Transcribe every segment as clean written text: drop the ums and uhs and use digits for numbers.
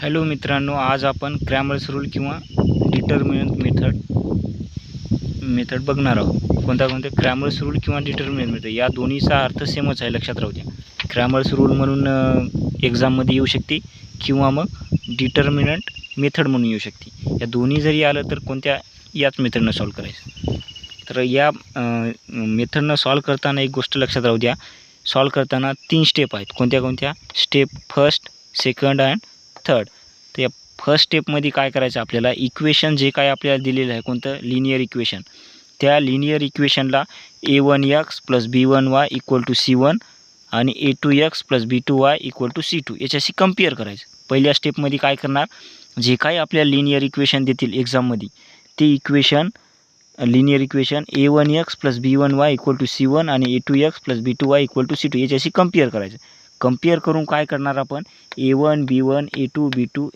Hello मित्रांनो, आज आपण क्रॅमर्स रूल किंवा डिटर्मिनंट मेथड बघणार आहोत. कोणत्या क्रॅमर्स रूल किंवा डिटर्मिनंट मेथड या दोन्हीचा अर्थ सेमच आहे, लक्षात राहू द्या. क्रॅमर्स रूल म्हणून एक्झाममध्ये येऊ शकते किंवा मग डिटर्मिनंट मेथड म्हणून येऊ शकते. या दोन्ही जरी आलं तर कोणत्या याच मेथडनं सॉल्व करायचं. तर या मेथडनं सॉल्व करताना एक गोष्ट लक्षात राहू द्या. सॉल्व करताना 3 स्टेप आहेत. कोणत्या step first, second and third. तर या फर्स्ट स्टेपमध्ये काय करायचं आपल्याला, इक्वेशन जे काय आपल्याला दिलेलं आहे, कोणतं लिनियर इक्वेशन, त्या लिनियर इक्वेशनला a1x + b1y = c1 आणि a2x + b2y = c2 याच्याशी कंपेअर करायचं. पहिल्या स्टेपमध्ये काय करणार, जे काही आपल्याला लिनियर इक्वेशन देतील एक्झाममध्ये ते equation linear equation a1x + b1y = c1 आणि a2x + b2y = c2 याच्याशी कंपेअर करायचं. कंपेअर करून काय करणार आपण, a1 b1 a2 b2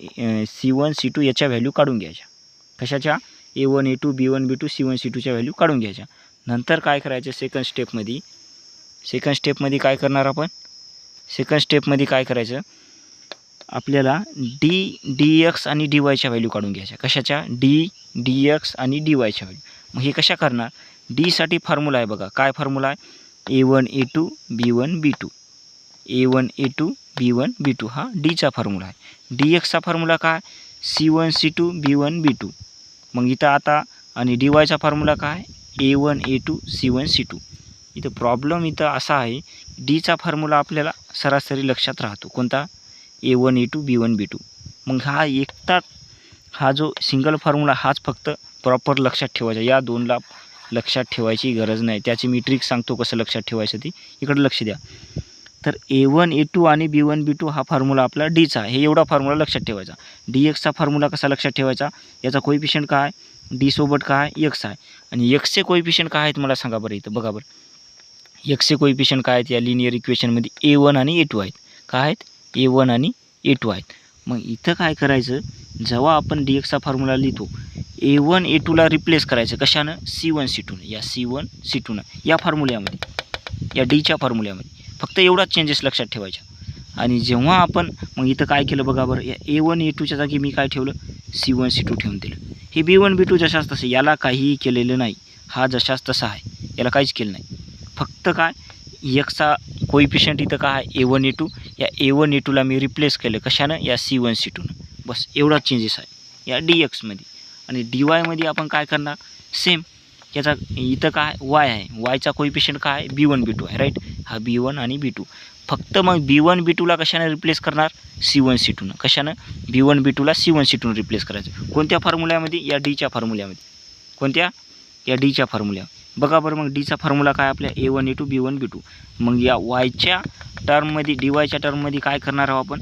c1 c2 याच्या व्हॅल्यू काढून घ्यायच्या. कशाच्या, a1 a2 b1 b2 c1 c2च्या value काढून घ्यायच्या. नंतर काय करायचं, सेकंड स्टेपमध्ये काय करणार आपण, सेकंड स्टेपमध्ये काय करायचं, आपल्याला dx आणि dyच्या व्हॅल्यू काढून घ्यायच्या. कशाच्या, dx आणि dyच्या व्हॅल्यू. मग हे कशा करणार, साठी फॉर्म्युला आहे बघा. काय फॉर्म्युला आहे, a1 a2 b1 b2 a1 a2 b1 b2 हा चा फॉर्म्युला आहे. dxचा फॉर्म्युला काय, c1 c2 b1 b2. मग इथं आता आणि dyचा फॉर्म्युला काय, a1 a2 c1 c2. इथं प्रॉब्लेम इथं असा आहे, चा फॉर्म्युला आपल्याला सरासरी लक्षात राहतो. कोणता, a1 a2 b1 b2. मग हा जो सिंगल फॉर्म्युला हाच फक्त प्रॉपर लक्षात ठेवायचा. या दोनला लक्षात ठेवायची गरज नाही. त्याची मी ट्रिक सांगतो कसं लक्षात ठेवायचं ती, इकडे लक्ष द्या. तर a1 a2 आणि b1 b2 हा फॉर्म्युला आपला चा आहे. हे एवढा फॉर्म्युला लक्षात ठेवायचा. dxचा फॉर्म्युला कसा लक्षात ठेवायचा, याचा कोएफिशियंट काय, d सोबत काय, x आहे. आणि xचे कोएफिशियंट काय आहेत मला सांगा बरं. इथं बघा बरं, xचे कोएफिशियंट काय आहेत या लिनियर इक्वेशनमध्ये, a1 आणि a2 आहेत. काय आहेत, a1 आणि a2 आहेत. मग इथं काय करायचं, जेव्हा आपण dxचा फॉर्म्युला लिहितो, a1 a2ला रिप्लेस करायचं कशानं, c1 c2 या c1 c2 या फॉर्म्युल्यामध्ये, या च्या फॉर्म्युल्यामध्ये. फक्त एवढाच चेंजेस लक्षात ठेवायच्या. आणि जेव्हा आपण मग इथं काय केलं बघा बरं, या a1 a2च्या जागी मी काय ठेवलं, c1 c2 ठेवून दिलं. हे b1 b2 जशाच तसं, याला काहीही केलेलं नाही. हा जशाच तसा आहे, याला काहीच केलं नाही. फक्त काय, एक्सचा कोएफिशियंट इथं काय आहे, a1 a2, या a1 a2ला मी रिप्लेस केलं कशानं, या c1 c2. बस एवढाच चेंजेस आहे या dxमध्ये. आणि dyमध्ये आपण काय करणार, सेम. याचा इथं काय y आहे, yचा कोएफिशियंट काय आहे, b1 b2 आहे, राईट. हा b1 आणि b2. फक्त मग b1 b2ला कशाने रिप्लेस करणार, c1 c2. कशानं, b1 b2ला c1 c2 replace करायचं. कोणत्या फॉर्म्युल्यामध्ये, या च्या फॉर्म्युल्यामध्ये. कोणत्या, या च्या फॉर्म्युल्यामध्ये. बघा बरं, मग चा फॉर्म्युला काय आपल्या, a1 a2 b1 b2. मग या yच्या टर्ममध्ये, dyच्या टर्ममध्ये काय करणार आहोत आपण,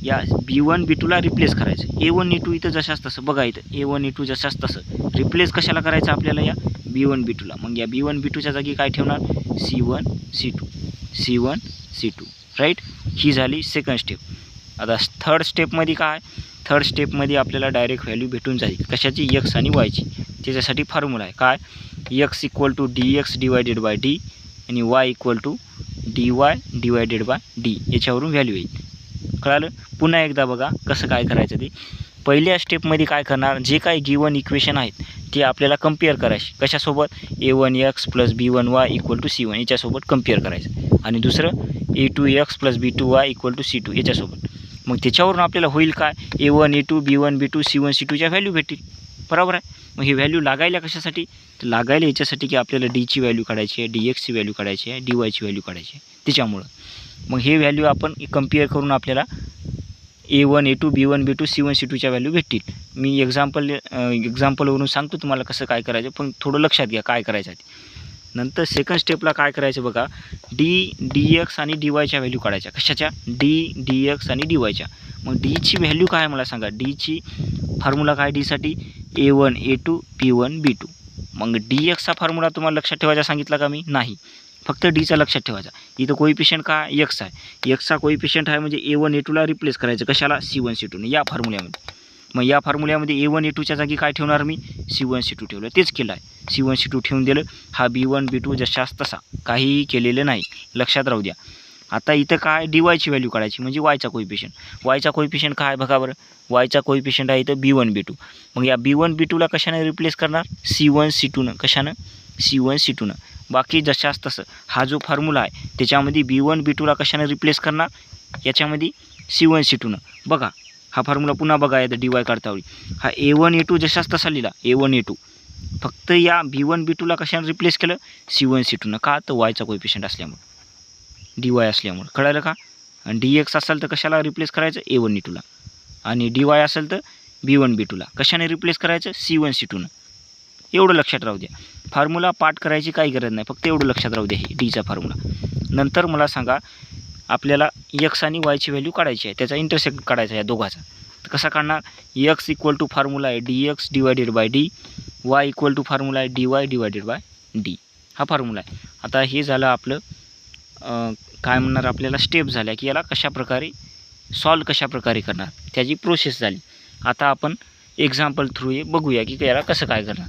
या b1 b2ला रिप्लेस करायचं. a1 a2 इथं जशाच तसं बघा, इथं a1 a2 जशाच तसं रिप्लेस कशाला करायचं आपल्याला, या b1 b2ला. मग या b1 b2च्या जागी काय ठेवणार, c1 c2 राईट. ही झाली सेकंड स्टेप. आता थर्ड स्टेपमध्ये काय, थर्ड स्टेपमध्ये आपल्याला डायरेक्ट व्हॅल्यू भेटून जाईल. कशाची, x आणि yची. त्याच्यासाठी फॉर्म्युला आहे काय, x = dx / d आणि y = dy / d. याच्यावरून व्हॅल्यू येईल. कळालं. पुन्हा एकदा बघा कसं काय करायचं ते. पहिल्या स्टेपमध्ये काय करणार, जे काही गिवन इक्वेशन आहेत ते आपल्याला कंपेअर करायचे. कशासोबत, a1x + b1y = c1 याच्यासोबत कंपेअर करायचं. आणि दुसरं a2x + b2y = c2 याच्यासोबत. मग त्याच्यावरून आपल्याला होईल काय, a1 a2 b1 b2 c1 c2च्या value भेटतील. बरोबर आहे. मग ही व्हॅल्यू लागायला कशासाठी, तर लागायला याच्यासाठी की आपल्याला ची व्हॅल्यू काढायची आहे, dxची व्हॅल्यू काढायची आहे, dyची व्हॅल्यू काढायची आहे. त्याच्यामुळं मग हे व्हॅल्यू आपण कंपेअर करून आपल्याला a1 a2 b1 b2 c1 c2च्या value भेटतील. मी एक्झाम्पलवरून सांगतो तुम्हाला कसं काय करायचं, पण थोडं लक्षात घ्या काय करायचं आहे. नंतर सेकंड स्टेपला काय करायचं बघा, dx आणि dyच्या व्हॅल्यू काढायच्या. कशाच्या, dx आणि dyच्या. मग ची व्हॅल्यू काय मला सांगा, ची फॉर्म्युला काय, साठी a1 a2 b1 b2. मग dxचा फॉर्म्युला तुम्हाला लक्षात ठेवायचा सांगितला का मी, नाही. फक्त चा लक्षात ठेवायचा. इथं कोएफिशियंट काय, x आहे. xचा कोएफिशियंट आहे म्हणजे a1 a2ला रिप्लेस करायचं. कशाला, c1 c2 या फॉर्म्युल्यामध्ये. मग या फॉर्म्युल्यामध्ये a1 a2च्या जागी काय ठेवणार मी, c1 c2 ठेवलं. तेच केलं आहे, c1 c2 ठेवून दिलं. हा b1 b2 जशाच तसा, काहीही केलेलं नाही, लक्षात राहू द्या. आता इथं काय डी वायची व्हॅल्यू काढायची म्हणजे वायचा कोइफिशियंट. वायचा कोइफिशियंट काय बघा बरं, वायचा कोइफिशियंट आहे इथं B1 B2. मग या B1 B2ला कशाने रिप्लेस करणार, C1 C2नं. कशानं, C1 C2नं. बाकी जशाच तसं हा जो फॉर्म्युला आहे त्याच्यामध्ये B1 B2ला कशाने रिप्लेस करणार, याच्यामध्ये C1 C2नं. बघा हा फॉर्म्युला पुन्हा बघा, यात डी वाय काढता वेळी हा A1 A2 जशाच तसा लिहिला A1 A2. फक्त या B1 B2ला कशाने रिप्लेस केलं, C1 C2नं. का, तर वायचा कोइफिशियंट असल्यामुळे, डी वाय असल्यामुळे. कळालं का. आणि DX असेल तर कशाला रिप्लेस करायचं, A1 A2ला. आणि डी वाय असेल तर B1 B2ला कशाने रिप्लेस करायचं, C1 C2नं. एवढं लक्षात राहू द्या. फॉर्म्युला पाठ करायची काही गरज नाही, फक्त एवढं लक्षात राहू द्या, हे डीचा फॉर्म्युला. नंतर मला सांगा, आपल्याला X आणि Yची व्हॅल्यू काढायची आहे, त्याचा इंटरसेक्ट काढायचा आहे या दोघाचा. तर कसा काढणार, X इक्वल टू फॉर्म्युला आहे DX divided by D, Y equal to formula आहे DY डिवायडेड बाय D. हा फॉर्म्युला आहे. आता हे झालं आपलं काय म्हणणार, आपल्याला स्टेप झाल्या की याला कशाप्रकारे सॉल्व कशाप्रकारे करणार त्याची प्रोसेस झाली. आता आपण एक्झाम्पल थ्रू हे बघूया की याला कसं काय करणार.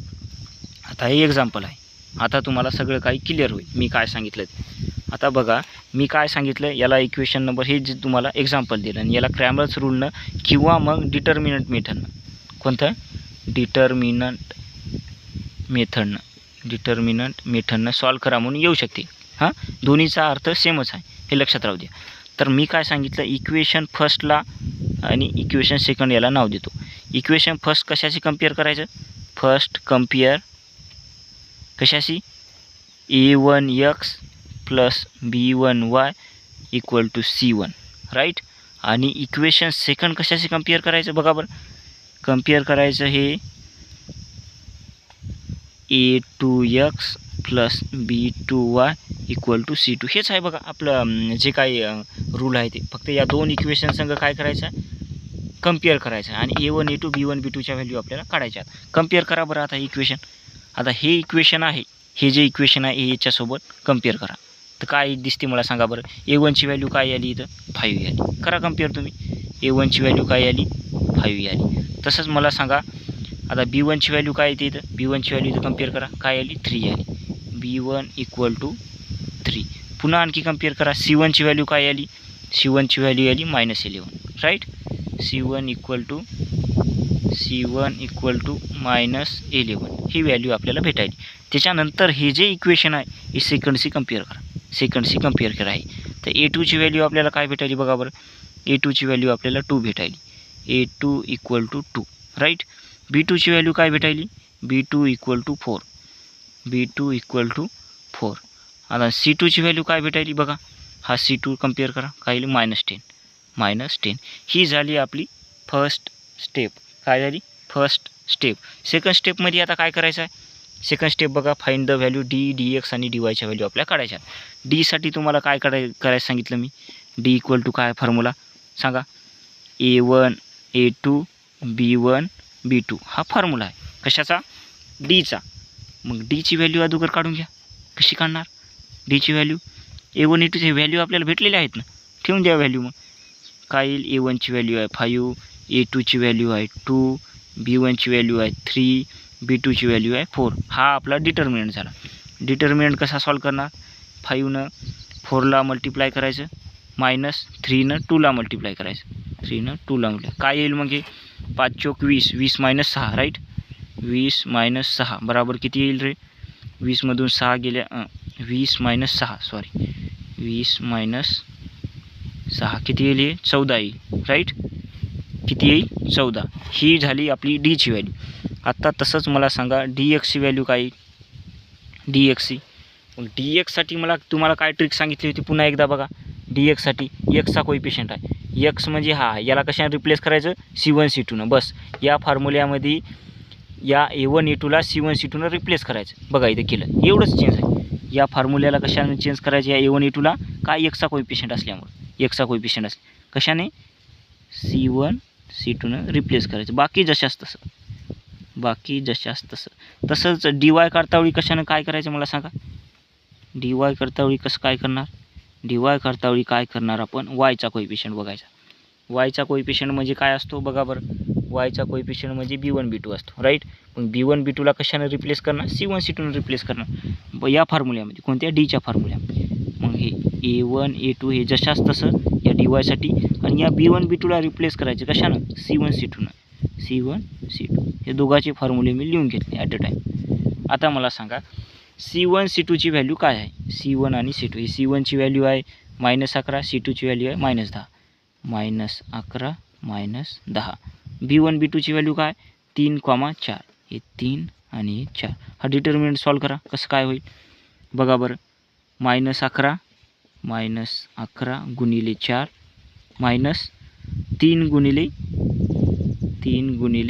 आता हे एक्झाम्पल आहे, आता तुम्हाला सगळं काही क्लिअर होईल मी काय सांगितलं ते. आता बघा मी काय सांगितलं, याला इक्वेशन नंबर हे जे तुम्हाला एक्झाम्पल दिलं आणि याला क्रॅमर्स रूलनं किंवा मग डिटर्मिनंट मेथडनं, कोणतं डिटर्मिनंट मेथडनं सॉल्व करा म्हणून येऊ शकते. हां, दोन्हीचा अर्थ सेमच आहे हे लक्षात राहू द्या. तर मी काय सांगितलं, इक्वेशन फर्स्टला आणि इक्वेशन सेकंड याला नाव देतो. इक्वेशन फर्स्ट कशाशी कम्पेअर करायचं, फर्स्ट कम्पेअर कशाशी, A1X plus B1Y equal to C1, right. आणि इक्वेशन सेकंड कशाशी कम्पेअर करायचं बघा बरं, कम्पेअर करायचं हे A2X plus B2Y equal to C2. हेच आहे बघा आपलं जे काही रूल आहे ते. फक्त या दोन इक्वेशन संग काय करायचं आहे, कम्पेअर करायचं आहे. आणि A1 A2 B1 B2च्या व्हॅल्यू आपल्याला काढायच्या आहेत. कम्पेअर करा बरं आता इक्वेशन. आता हे इक्वेशन आहे, हे जे इक्वेशन आहे हे याच्यासोबत कम्पेअर करा. तर काय दिसते मला सांगा बरं, A1ची व्हॅल्यू काय आली इथं 5 आली. करा कम्पेअर तुम्ही, A1ची व्हॅल्यू काय आली 5 आली. तसंच मला सांगा आता B1ची व्हॅल्यू काय येते इथं, B1ची व्हॅल्यू इथं कम्पेअर करा काय आली 3 आली. B1 equal to 3. पुन्हा आणखी कम्पेअर करा, C1ची व्हॅल्यू काय आली, C1ची व्हॅल्यू आली -11, राईट. C1 इक्वल टू -11 ही व्हॅल्यू आपल्याला भेटायली. त्याच्यानंतर हे जे इक्वेशन आहे हे सेकंडशी कम्पेअर करा, कम्पेअर करा आहे. तर A2ची व्हॅल्यू आपल्याला काय भेटायली बघा बरं, A2ची व्हॅल्यू आपल्याला 2 भेटायली, A2 इक्वल टू 2, राईट. B2ची व्हॅल्यू काय भेटायली, B2 इक्वल टू 4, आता C2ची व्हॅल्यू काय भेटायली बघा, हा C2 कम्पेअर करा काय येईल -10. ही झाली आपली फर्स्ट स्टेप. काय झाली, फर्स्ट स्टेप. सेकंड स्टेपमध्ये आता काय करायचं आहे, सेकंड स्टेप बघा, फाइंड द व्हॅल्यू DX आणि DYच्या व्हॅल्यू आपल्या काढायच्या. डीसाठी तुम्हाला काय करायचं सांगितलं मी, D इक्वल टू काय फॉर्म्युला सांगा, A1 A2 B1 B2 हा फॉर्म्युला आहे कशाचा, डीचा. मग डीची व्हॅल्यू अगोदर काढून घ्या. कशी काढणार डीची व्हॅल्यू, A1 A2ची व्हॅल्यू आपल्याला भेटलेल्या आहेत ना, ठेवून द्या व्हॅल्यू. मग काय येईल, A1ची व्हॅल्यू आहे 5, A2ची व्हॅल्यू आहे 2, B1ची व्हॅल्यू आहे 3, B2ची व्हॅल्यू आहे 4. हा आपला डिटर्मिनंट झाला. डिटर्मिनंट कसा सॉल्व करणार, 5नं 4ला मल्टिप्लाय करायचं, -3नं 2ला मल्टिप्लाय करायचं, काय येईल मग हे 5 चोक 20, 20 - 6, राईट. 20 - 6 बराबर किती येईल रे, 20मधून 6 गेल्या 20 - 6 सॉरी 20 - 6 किती येईल, 14 येईल, राईट. किती येईल 14. ही झाली आपली डीची व्हॅल्यू. आत्ता तसंच मला सांगा DXची व्हॅल्यू काय येईल, DXची. मग DXसाठी मला तुम्हाला काय ट्रिक सांगितली होती पुन्हा एकदा बघा. DXसाठी Xचा कोइफिशियंट आहे, X म्हणजे हा, याला कशाने रिप्लेस करायचं, C1 C2नं. बस या फॉर्म्युल्यामध्ये या A1 A2ला C1 C2नं रिप्लेस करायचं. बघा इथं केलं, एवढंच चेंज आहे. या फॉर्म्युल्याला कशाने चेंज करायचं, या A1 A2ला काय Xचा कोइफिशियंट असल्यामुळे, Xचा कोइफिशियंट कशाने C1 C2नं रिप्लेस करायचं. बाकी जशाच तसं. तसंच DY करतावेळी कशानं काय करायचं मला सांगा, DY करतावेळी कसं काय करणार, DY करतावेळी काय करणार आपण, वायचा कोइफिशियंट बघायचा. वायचा कोइफिशियंट म्हणजे काय असतो बघा बरं, वायचा कोइफिशियंट म्हणजे B1 B2 असतो, राईट. मग B1 B2ला कशाने रिप्लेस करणार, C1 C2नं रिप्लेस करणार या फॉर्म्युल्यामध्ये, कोणत्या डीच्या फॉर्म्युल्यामध्ये. मग हे A1 A2 हे जशाच तसं या dy साठी, आणि या B1 B2ला रिप्लेस करायचे कशानं, C1 C2नं. C1 C2 हे दोघांचे फॉर्म्युले मी लिहून घेतले ॲट अ टाईम. आता मला सांगा C1 C2ची व्हॅल्यू काय आहे. C1 आणि C2 ही C1ची व्हॅल्यू आहे -11, C2ची व्हॅल्यू आहे -10. -11 -10. B1 B2ची व्हॅल्यू काय 3, 4. हे 3 आणि 4. हा डिटर्मिनंट सॉल्व करा. कसं काय होईल बघा बरं. -11 गुणिले 4 -3 गुणिले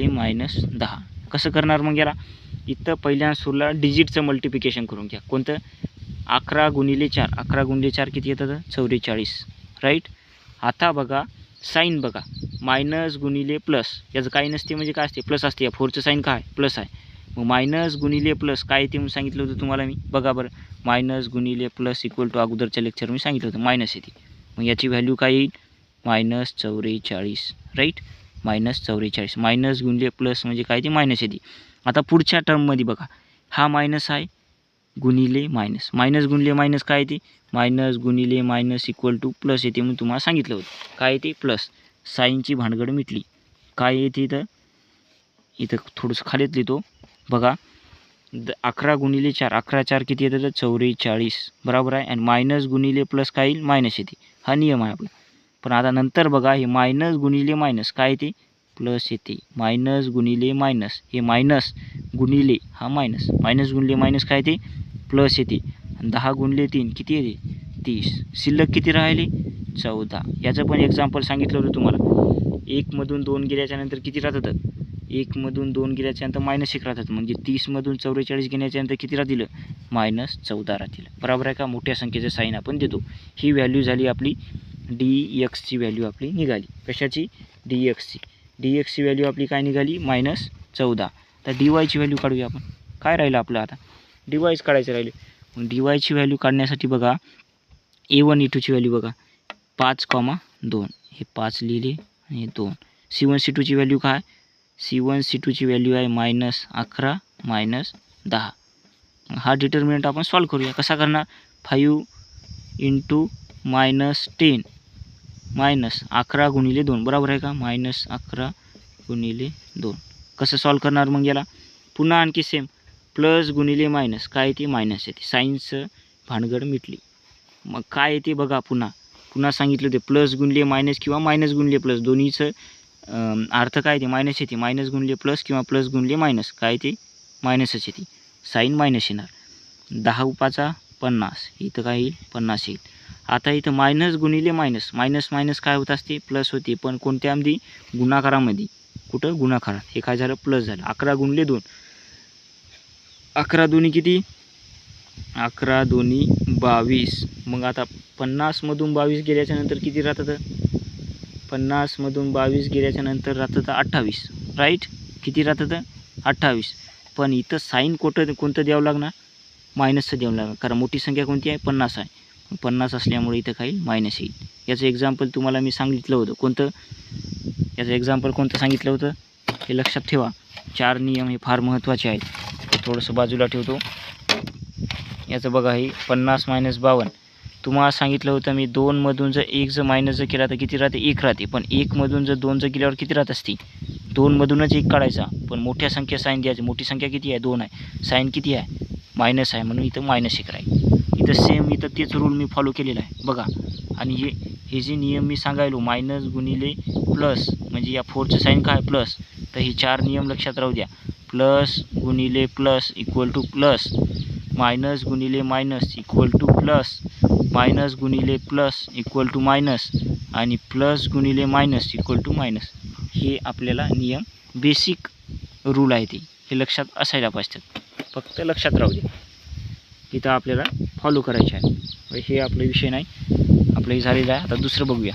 -10. कसं करणार मग याला. इथं पहिल्या सुरूला डिजिटचं मल्टिप्लिकेशन करून घ्या. कोणतं 11 गुणिले 4. 11 गुणिले 4 किती येतं 44 राईट. आता बघा साईन बघा. मायनस गुणिले प्लस याचं काही नसते म्हणजे काय असते प्लस असते. या 4चं साईन काय प्लस आहे. मग मायनस गुणिले प्लस काय येते म्हणून सांगितलं होतं तुम्हाला मी. बघा बरं मायनस गुणिले प्लस इक्वल टू अगोदरच्या लेक्चर मी सांगितलं होतं मायनस येते. मग याची व्हॅल्यू काय येईल -44 राईट. -44 मायनस गुणिले प्लस म्हणजे काय ते मायनस येते. आता पुढच्या टर्ममध्ये बघा हा मायनस आहे गुणिले मायनस. मायनस गुणिले मायनस काय येते मायनस गुणिले मायनस इक्वल टू प्लस येते म्हणून तुम्हाला सांगितलं होतं. काय येते प्लस. साईनची भानगड मिटली. काय येते इथं थोडंसं खालीत लिहितो बघा. 11 गुणिले 4. 11 4 किती येतं 44 बरोबर आहे. आणि मायनस गुणिले प्लस काय येईल मायनस येते. हा नियम आहे आपला. पण आता नंतर बघा हे मायनस गुणिले मायनस काय येते प्लस येते. मायनस गुणिले मायनस हे मायनस गुणिले हा मायनस. मायनस गुणिले मायनस काय येते प्लस येते. 10 गुणिले 3 किती येते 30. शिल्लक किती राहिले 14. याचं पण एक्झाम्पल सांगितलं होतं तुम्हाला. 1 मधून 2 गेल्याच्या नंतर किती राहतं 1 मधून 2 गेल्याच्या नंतर -1 राहतात. म्हणजे 30 मधून 44 गेल्याच्या नंतर किती राहतील -14 राहतील. बरोबर आहे का. मोठ्या संख्येचं साईन आपण देतो. ही व्हॅल्यू झाली आपली dxची व्हॅल्यू आपली निघाली. कशाची dxची व्हॅल्यू आपली काय निघाली -14. तर dy ची व्हॅल्यू काढूया आपण. काय राहिलं आपलं आता dy काढायचं राहिले. मग dy ची व्हॅल्यू काढण्यासाठी बघा A1 A2ची व्हॅल्यू बघा 5, 2 हे 5 लिहिले आणि 2. C1 C2ची व्हॅल्यू काय C1 C2ची व्हॅल्यू आहे -11 -10. हा डिटर्मिनंट आपण सॉल्व करूया. कसा करणार 5 × -10 -11 गुणिले 2 बरोबर आहे का. -11 गुणिले 2 कसं सॉल्व करणार मग याला. पुन्हा आणखी सेम प्लस गुणिले मायनस काय येते मायनस येते. सायन्सचं भानगड मिटली. मग काय येते बघा पुन्हा सांगितलं होते प्लस गुणिले मायनस किंवा मायनस गुणिले प्लस दोन्हीचं अर्थ काय येते मायनस येते. मायनस गुणिले प्लस किंवा प्लस गुणिले मायनस काय येते मायनसच येते. साईन मायनस येणार. 10 उपाचा 50 इथं काय येईल 50 येईल. आता इथं मायनस गुणिले मायनस मायनस काय होत असते प्लस होते. पण कोणत्यामध्ये गुणाकारामध्ये. कुठं गुणाकारात. हे काय झालं प्लस झालं. 11 गुणिले 2 11 दोन्ही किती 11 दोन्ही 22. मग आता 50 मधून 22 गेल्याच्या नंतर किती राहतं 50 मधून 22 गेल्याच्या नंतर राहतं 28 राईट. किती राहतं 28. पण इथं साईन कोणतं द्यावं लागणार मायनसचं द्यावं लागणार. कारण मोठी संख्या कोणती आहे 50 आहे. 50 असल्यामुळे इथं काही मायनस येईल. याचं एक्झाम्पल तुम्हाला मी सांगितलं होतं कोणतं. याचं एक्झाम्पल कोणतं सांगितलं होतं हे लक्षात ठेवा. 4 नियम हे फार महत्त्वाचे आहेत. ते थोडंसं बाजूला ठेवतो. याचं बघा हे 50 - 52 तुम्हाला सांगितलं होतं मी. 2 मधून जर 1 जर मायनस जर केला तर किती राहते 1 राहते. पण 1 मधून जर 2 जर केल्यावर किती राहत असते 2 मधूनच 1 काढायचा. पण मोठ्या संख्या साईन द्यायची. मोठी संख्या किती आहे 2 आहे. साईन किती आहे मायनस आहे म्हणून इथं -1 राहील. इथं सेम इथं तेच रूल मी फॉलो केलेला आहे बघा. आणि हे जे नियम मी सांगायलो मायनस गुणिले प्लस म्हणजे या 4चं साईन काय प्लस. तर हे 4 नियम लक्षात राहू द्या. प्लस गुणिले plus equal to plus. Minus गुणिले minus equal to plus. Minus गुणिले प्लस इक्वल टू मायनस. आणि प्लस गुणिले मायनस इक्वल टू मायनस. हे आपल्याला नियम बेसिक रूल आहे ते. हे लक्षात असायला पाहिजेत. फक्त लक्षात राहू द्या. इथं आपल्याला फॉलो करायचे आहे. हे आपला विषय नाही. आपलं हे झालेलं आहे. आता दुसरं बघूया.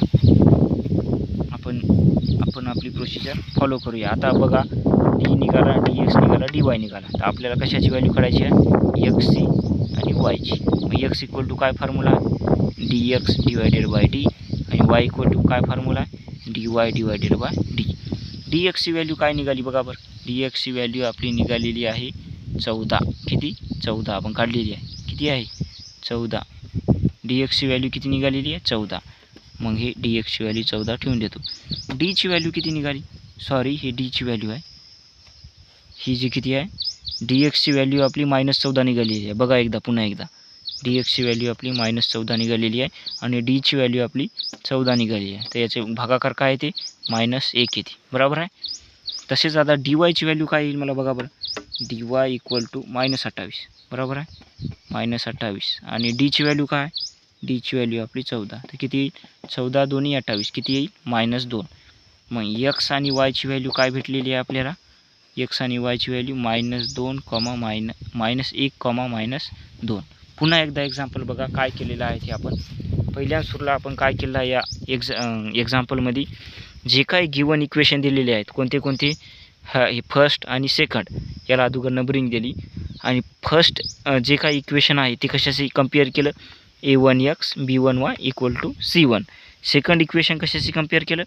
आपण आपली प्रोसिजर फॉलो करूया. आता बघा डी निघाला dx निघाला dy निघाला. तर आपल्याला कशाची व्हॅल्यू काढायची आहे xची आणि yची. मग x इक्वल टू काय formula dx divided by D आणि y इक्वल टू काय formula dy divided by D. dxची व्हॅल्यू काय निघाली बघा बरं. dxची व्हॅल्यू आपली निघालेली आहे 14. किती 14 आपण काढलेली आहे. किती आहे 14. एक्सची व्हॅल्यू किती निघालेली आहे 14. मग हे डी एक्सची व्हॅल्यू 14 ठेवून देतो. डीची व्हॅल्यू किती निघाली, सॉरी हे डीची व्हॅल्यू आहे, ही जी किती आहे डी एक्सची व्हॅल्यू आपली -14 निघालेली आहे. बघा एकदा पुन्हा एकदा डी एक्सची व्हॅल्यू आपली -14 निघालेली आहे आणि डीची व्हॅल्यू आपली 14 निघालेली आहे. तर याचे भागाकार काय येते -1 येते, बरोबर आहे. तसेच आता डी वायची व्हॅल्यू काय येईल मला बघा बरं, डी वाय इक्वल टू -28, बरोबर आहे, -28. आणि डीची व्हॅल्यू काय, डीची व्हॅल्यू आपली 14. तर किती येईल 14 दोन्ही 28, किती येईल -2. मग एक्स आणि वायची व्हॅल्यू काय भेटलेली आहे आपल्याला, एक्स आणि वायची व्हॅल्यू -2, -1, -2. पुन्हा एकदा एक्झाम्पल बघा काय केलेलं आहे ते आपण पहिल्या सुरूला आपण काय केलं आहे या एक्झाम्पलमध्ये जे काही गिवन इक्वेशन दिलेले आहेत कोणते कोणते, हे फर्स्ट आणि सेकंड याला अगोदर नंबरिंग दिली आणि फर्स्ट जे काही इक्वेशन आहे ते कशाशी कम्पेअर केलं, a1x b1y equal to c1. Second equation कशाशी कम्पेअर केलं,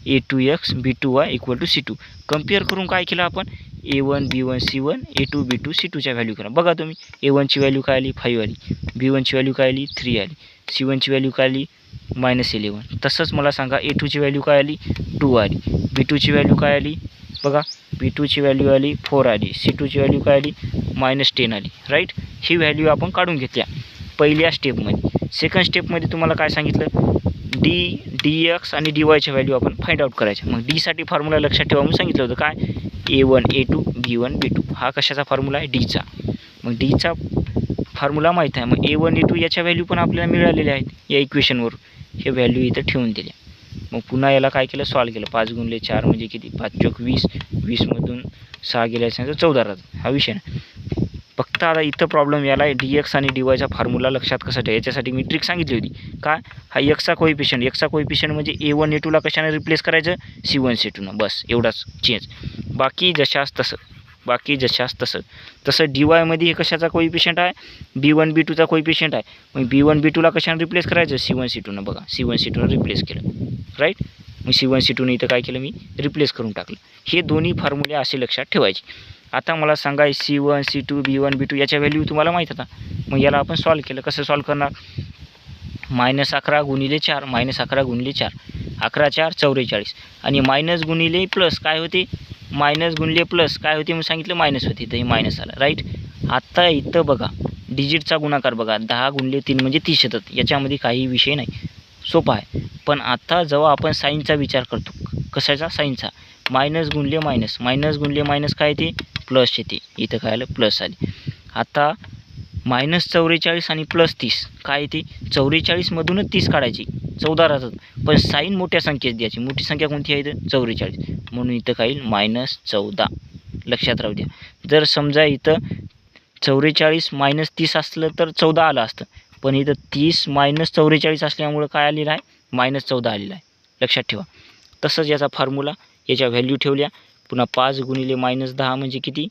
a2x b2y equal to c2. Compare करून काय केलं आपण a1 b1 c1 a2 b2 c2च्या value करा. बघा तुम्ही a1ची व्हॅल्यू काय आली 5 आली, b1ची व्हॅल्यू काय आली 3 आली, c1ची व्हॅल्यू काय आली -11. तसंच मला सांगा a2ची व्हॅल्यू काय आली 2 आली, b2ची व्हॅल्यू काय आली बघा, b2ची व्हॅल्यू आली 4 आली, c2ची व्हॅल्यू काय आली -10 आली, राईट. ही व्हॅल्यू आपण काढून घेतल्या पहिल्या स्टेपमध्ये. सेकंड स्टेपमध्ये तुम्हाला काय सांगितलं, डी एक्स आणि डी वायच्या व्हॅल्यू आपण फाइंड आउट करायच्या. मग डीसाठी फॉर्म्युला लक्षात ठेवा म्हणून सांगितलं होतं काय, a1 a2 b1 b2. हा कशाचा फॉर्म्युला आहे, डीचा. मग डीचा फॉर्म्युला माहीत आहे. मग a1 a2 याच्या व्हॅल्यू पण आपल्याला मिळालेल्या आहेत या इक्वेशनवर, हे व्हॅल्यू इथं ठेवून दिल्या. मग पुन्हा याला काय केलं, सॉल्व केलं. 5 × 4 म्हणजे किती, 5 × 20, 20मधून 6 गेल्याच्या 14 राहतात, हा विषय नाही. फक्त आता इथं प्रॉब्लेम याला डी एक्स आणि डी वायचा फॉर्म्युला लक्षात कसं ठेवा, याच्यासाठी मी ट्रिक सांगितली होती का, हा एक्सचा कोइफिशियंट म्हणजे a1 a2ला कशाने रिप्लेस करायचं, c1 c2नं, बस एवढाच चेंज. बाकी जशास तसं डी वायमध्ये हे कशाचा कोइफिशियंट आहे, b1 b2चा कोइफिशियंट आहे. मग b1 b2ला कशाने रिप्लेस करायचं, c1 c2नं. बघा c1 c2नं रिप्लेस केलं, राईट. मग c1 c2नं इथं काय केलं मी रिप्लेस करून टाकलं. हे दोन्ही फॉर्म्युले असे लक्षात ठेवायचे. आता मला सांगा c1 c2 b1 b2 याच्या व्हॅल्यू तुम्हाला माहीत होता. मग याला आपण सॉल्व केलं. कसं सॉल्व करणार, -11 × 4 -11 × 4 11 4 44 आणि मायनस गुणिले प्लस काय होते, मायनस गुणिले प्लस काय होते मी सांगितलं मायनस होते, तर हे मायनस आलं, राईट. आता इथं बघा डिजिटचा गुणाकार बघा, 10 × 3 म्हणजे 30 येतात, याच्यामध्ये काही विषय नाही, सोपा आहे. पण आता जेव्हा आपण साईनचा विचार करतो, कशाचा, साईनचा, मायनस गुणले मायनस काय येते प्लस येते, इथं काय आलं प्लस आली. आता -44 आणि +30 काय येते, 44मधूनच 30 काढायची, 14 राहतात. पण साईन मोठ्या संख्येत द्यायची, मोठी संख्या कोणती आहे इथं 44, म्हणून इथं काय येईल -14. लक्षात राहू द्या. जर समजा इथं 44 -30 असलं तर 14 आलं असतं, पण इथं 30 - 44 असल्यामुळं काय आलेलं आहे -14 आलेलं आहे, लक्षात ठेवा. तसंच याचा फॉर्म्युला, याच्या व्हॅल्यू ठेवल्या. पुन्हा 5 × -10 म्हणजे किती,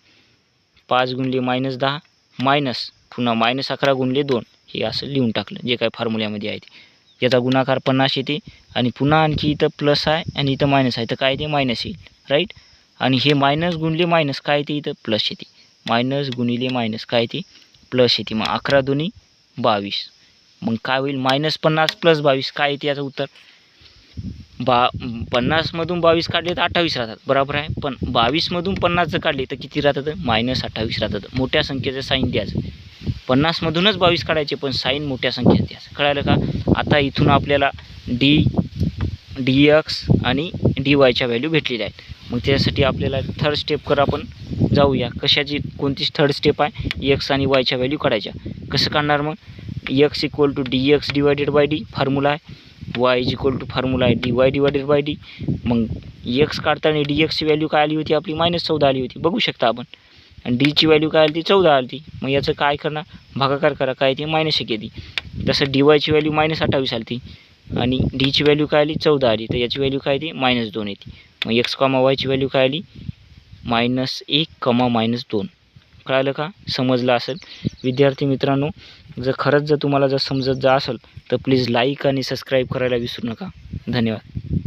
5 × -10 मायनस पुन्हा -11 × 2 हे असं लिहून टाकलं जे काय फॉर्म्युल्यामध्ये आहे ते. याचा गुणाकार 50 येते आणि पुन्हा आणखी इथं प्लस आहे आणि इथं मायनस आहे, तर काय ते मायनस येईल, राईट. आणि हे मायनस गुणले मायनस काय येते, इथं प्लस येते, मायनस गुणिले मायनस काय येते प्लस येते. मग 11 2 22, मग काय होईल -50 + 22 काय येते याचं उत्तर, 50मधून 22 काढले तर 28 राहतात, बरोबर आहे. पण 22मधून 50 काढले तर किती राहतात, -28 राहतात. मोठ्या संख्येचं साईन द्यायचं, 50मधूनच 22 काढायचे पण साईन मोठ्या संख्येत द्यायचं, कळालं का. आता इथून आपल्याला डी एक्स आणि डी वायच्या व्हॅल्यू भेटलेल्या आहेत. मग त्यासाठी आपल्याला थर्ड स्टेपवर आपण जाऊया. कशाची, कोणती थर्ड स्टेप आहे, एक्स आणि वायच्या व्हॅल्यू काढायच्या. कसं काढणार मग, X equal to dx / dy formula आहे, y is equal to formula आहे dy / dy. मग एक्स काढताना dxची व्हॅल्यू काय आली होती आपली -14 आली होती, बघू शकता आपण. आणि डीची व्हॅल्यू काय आली ती 14 आली ती. मग याचं काय करणार, भागाकार करा, काय ती -1 येते. तसं डी वायची व्हॅल्यू -28 आली ती आणि डीची व्हॅल्यू काय आली 14 आली, तर याची व्हॅल्यू काय ती -2 येते. मग x, वायची व्हॅल्यू काय आली -1, -2. कळालं का, समजलं असेल. विद्यार्थी मित्रांनो, जर तुम्हाला समजत असेल तर प्लीज लाईक आणि सबस्क्राईब करायला विसरू नका. धन्यवाद.